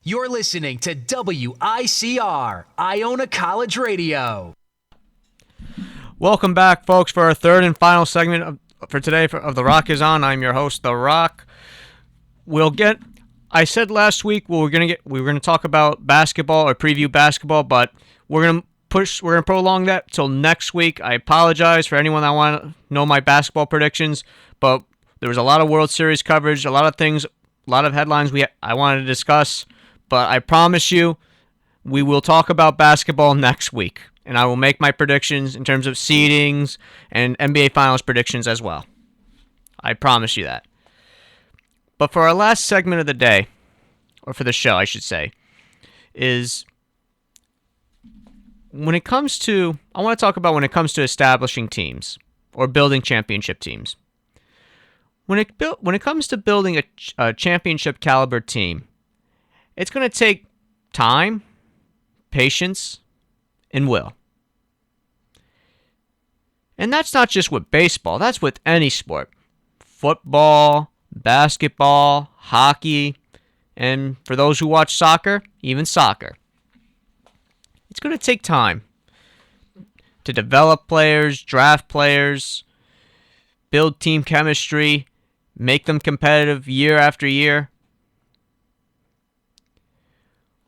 You're listening to WICR, Iona College Radio. Welcome back, folks, for our third and final segment for today of The Rock is On. I'm your host, The Rock. I said last week we were gonna talk about basketball or preview basketball, but we're gonna prolong that till next week. I apologize for anyone that want to know my basketball predictions, but there was a lot of World Series coverage, a lot of things, a lot of headlines I wanted to discuss. But I promise you, we will talk about basketball next week, and I will make my predictions in terms of seedings and NBA Finals predictions as well. I promise you that. But for our last segment of the day, or for the show, I should say, is I want to talk about when it comes to establishing teams or building championship teams. When it comes to building a championship caliber team, it's going to take time, patience, and will. And that's not just with baseball. That's with any sport. Football, basketball, hockey, and for those who watch soccer, even soccer. It's going to take time to develop players, draft players, build team chemistry, make them competitive year after year.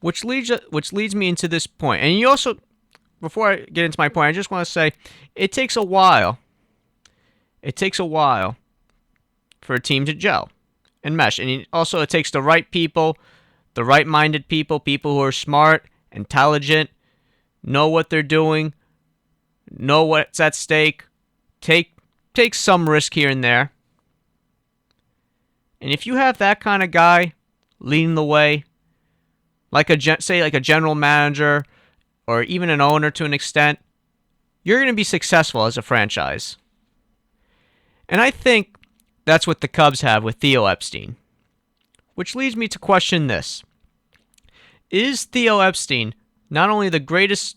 Which leads me into this point. And you also, before I get into my point, I just want to say it takes a while. It takes a while for a team to gel and mesh. And it takes the right people, the right-minded people who are smart, intelligent, know what they're doing, know what's at stake, take some risk here and there. And if you have that kind of guy leading the way, like a general manager or even an owner to an extent, you're going to be successful as a franchise. And I think that's what the Cubs have with Theo Epstein. Which leads me to question this. Is Theo Epstein not only the greatest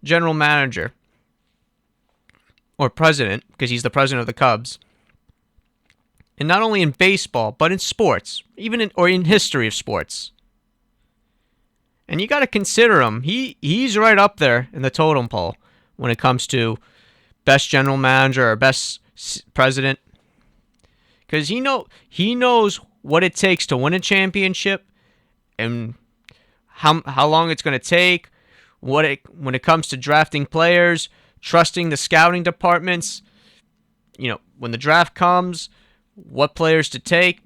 general manager or president, because he's the president of the Cubs, and not only in baseball, but in sports, in history of sports? And you got to consider him. He's right up there in the totem pole when it comes to best general manager or best president, because he knows what it takes to win a championship and how long it's going to take. When it comes to drafting players, trusting the scouting departments, when the draft comes, what players to take,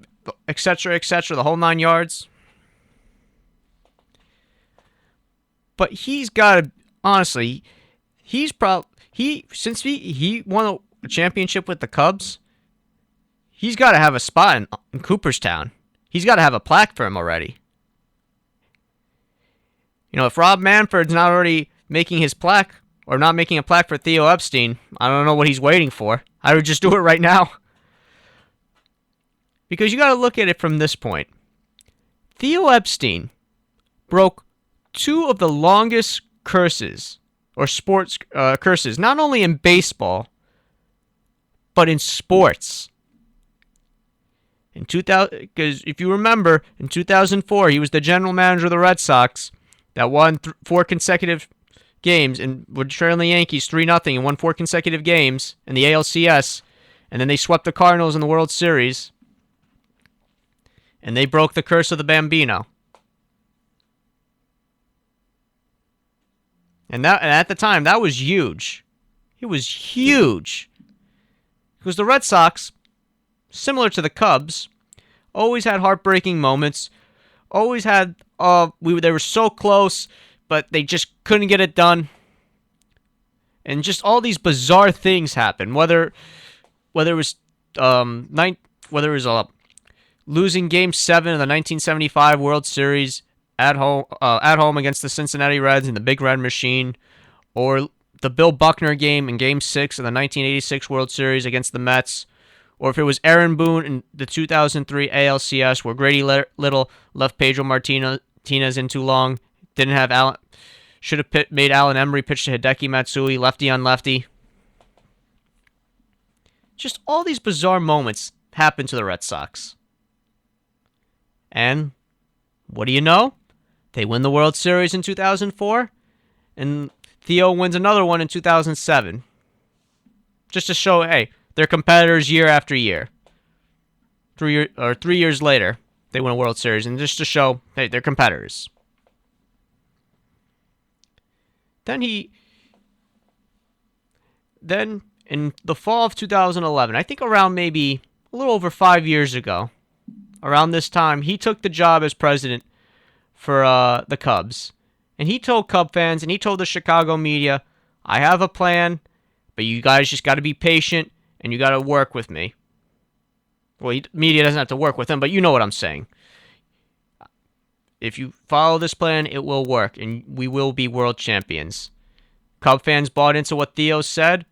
etc., the whole 9 yards. But he's got to, honestly, since he won a championship with the Cubs, he's got to have a spot in Cooperstown. He's got to have a plaque for him already. If Rob Manfred's not already making his plaque, or not making a plaque for Theo Epstein, I don't know what he's waiting for. I would just do it right now. Because you got to look at it from this point. Theo Epstein broke two of the longest curses, or sports curses, not only in baseball, but in sports. Because if you remember, in 2004, he was the general manager of the Red Sox that won 4 consecutive games and were trailing the Yankees 3-0 and won 4 consecutive games in the ALCS, and then they swept the Cardinals in the World Series, and they broke the curse of the Bambino. And at the time, that was huge. It was huge. Because the Red Sox, similar to the Cubs, always had heartbreaking moments. Always had, they were so close, but they just couldn't get it done. And just all these bizarre things happened. Whether it was losing Game 7 of the 1975 World Series at home against the Cincinnati Reds in the Big Red Machine, or the Bill Buckner game in Game 6 of the 1986 World Series against the Mets, or if it was Aaron Boone in the 2003 ALCS where Grady Little left Pedro Martinez in too long, didn't have Allen, should have made Alan Emery pitch to Hideki Matsui, lefty on lefty. Just all these bizarre moments happened to the Red Sox. And What do you know? They win the World Series in 2004, and Theo wins another one in 2007. Just to show, hey, they're competitors year after year. 3 years later, they win a World Series, and just to show, hey, they're competitors. Then in the fall of 2011, I think around maybe a little over 5 years ago, around this time, he took the job as president for the Cubs. And he told Cub fans and he told the Chicago media, I have a plan, but you guys just got to be patient and you got to work with me. Well, media doesn't have to work with him, but you know what I'm saying. If you follow this plan, it will work, and we will be world champions. Cub fans bought into what Theo said,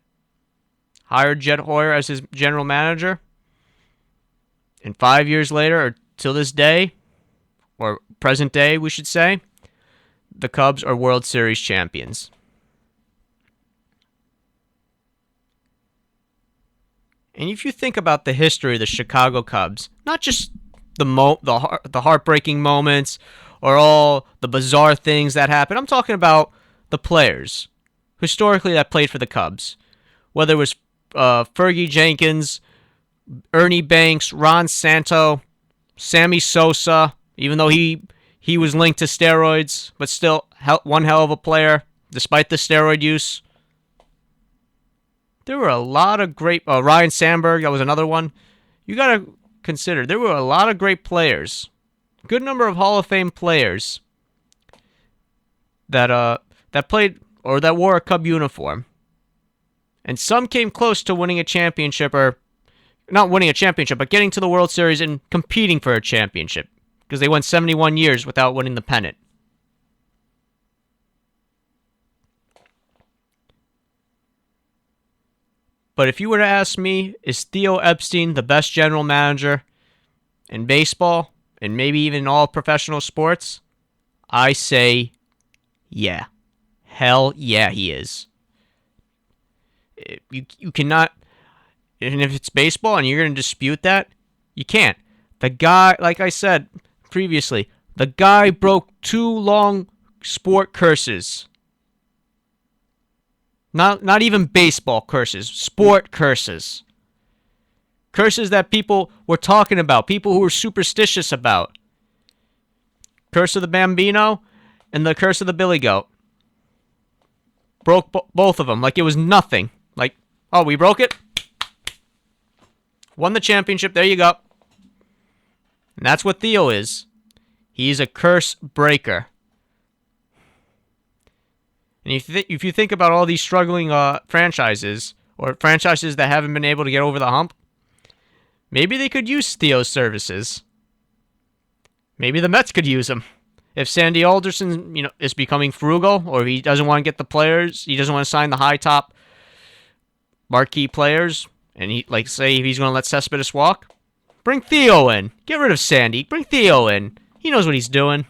hired Jed Hoyer as his general manager, and 5 years later, or till this day, or present day, we should say, the Cubs are World Series champions. And if you think about the history of the Chicago Cubs, not just the heartbreaking moments or all the bizarre things that happen, I'm talking about the players historically that played for the Cubs. Whether it was Fergie Jenkins, Ernie Banks, Ron Santo, Sammy Sosa, even though he was linked to steroids, but still one hell of a player despite the steroid use. There were a lot of great... Ryan Sandberg, that was another one. You got to consider, there were a lot of great players. Good number of Hall of Fame players that played or that wore a Cub uniform. And some came close to winning a championship, or not winning a championship, but getting to the World Series and competing for a championship, because they went 71 years without winning the pennant. But if you were to ask me, is Theo Epstein the best general manager in baseball, and maybe even all professional sports? I say, yeah. Hell yeah, he is. You cannot, and if it's baseball and you're going to dispute that, you can't. The guy, like I said previously, the guy broke 2 long sport curses. Not even baseball curses, sport curses. Curses that people were talking about, people who were superstitious about. Curse of the Bambino and the curse of the Billy Goat. Broke both of them like it was nothing. Like, oh, we broke it? Won the championship, there you go. And that's what Theo is. He's a curse breaker. And if you think about all these struggling franchises, or franchises that haven't been able to get over the hump, maybe they could use Theo's services. Maybe the Mets could use him. If Sandy Alderson, is becoming frugal, or he doesn't want to get the players, he doesn't want to sign the high top marquee players, and say if he's going to let Cespedes walk, bring Theo in. Get rid of Sandy. Bring Theo in. He knows what he's doing.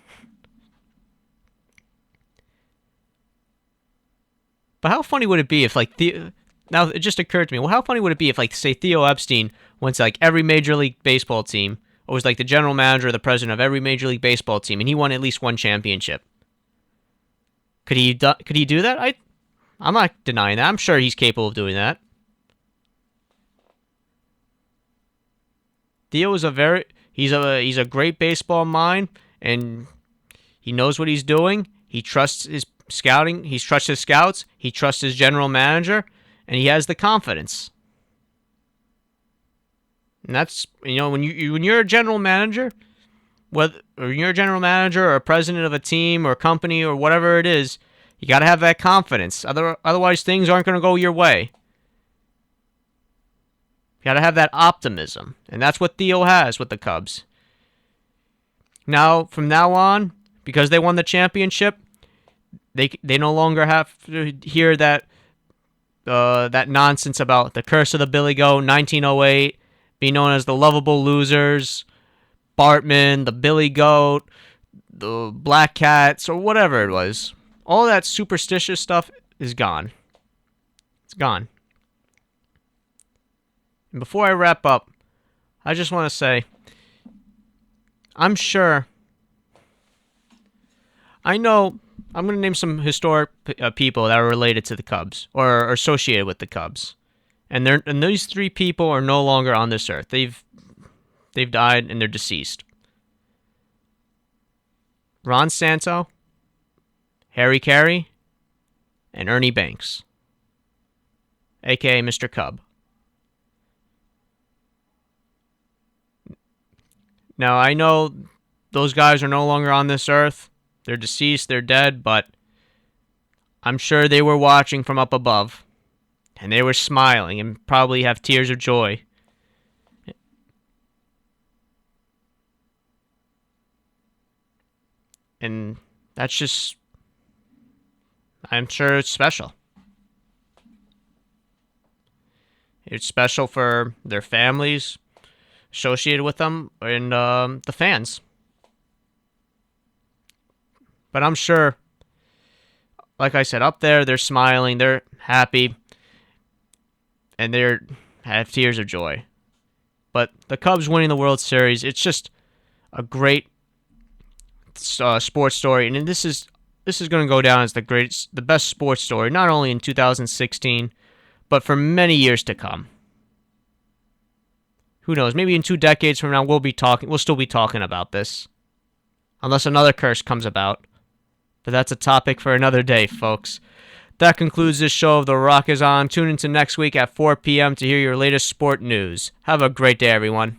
But how funny would it be if, Theo... Now, it just occurred to me, well, how funny would it be if, say, Theo Epstein went to, every Major League Baseball team, or was, the general manager or the president of every Major League Baseball team, and he won at least one championship? Could he do that? I'm not denying that. I'm sure he's capable of doing that. Theo is he's a great baseball mind, and he knows what he's doing. He trusts his scouting. He trusts his scouts. He trusts his general manager, and he has the confidence. And that's, when you're a general manager, or you're a general manager or a president of a team or a company or whatever it is, you got to have that confidence. Otherwise, things aren't going to go your way. You got to have that optimism, and that's what Theo has with the Cubs. Now, from now on, because they won the championship, they no longer have to hear that nonsense about the curse of the Billy Goat, 1908, being known as the lovable losers, Bartman, the Billy Goat, the Black Cats, or whatever it was. All that superstitious stuff is gone. It's gone. And before I wrap up, I just want to say, I'm sure I know I'm going to name some historic people that are related to the Cubs or are associated with the Cubs. And these three people are no longer on this earth. They've died and they're deceased. Ron Santo, Harry Carey, and Ernie Banks, aka Mr. Cub. Now, I know those guys are no longer on this earth. They're deceased, they're dead, but I'm sure they were watching from up above, and they were smiling and probably have tears of joy. And that's just, I'm sure it's special. It's special for their families associated with them and the fans. But I'm sure, like I said, up there, they're smiling, they're happy, and they have tears of joy. But the Cubs winning the World Series, it's just a great sports story, and this is going to go down as the best sports story, not only in 2016, but for many years to come. Who knows? Maybe in 2 decades from now, we'll still be talking about this, unless another curse comes about. But that's a topic for another day, folks. That concludes this show of The Rock is On. Tune into next week at 4 p.m. to hear your latest sport news. Have a great day, everyone.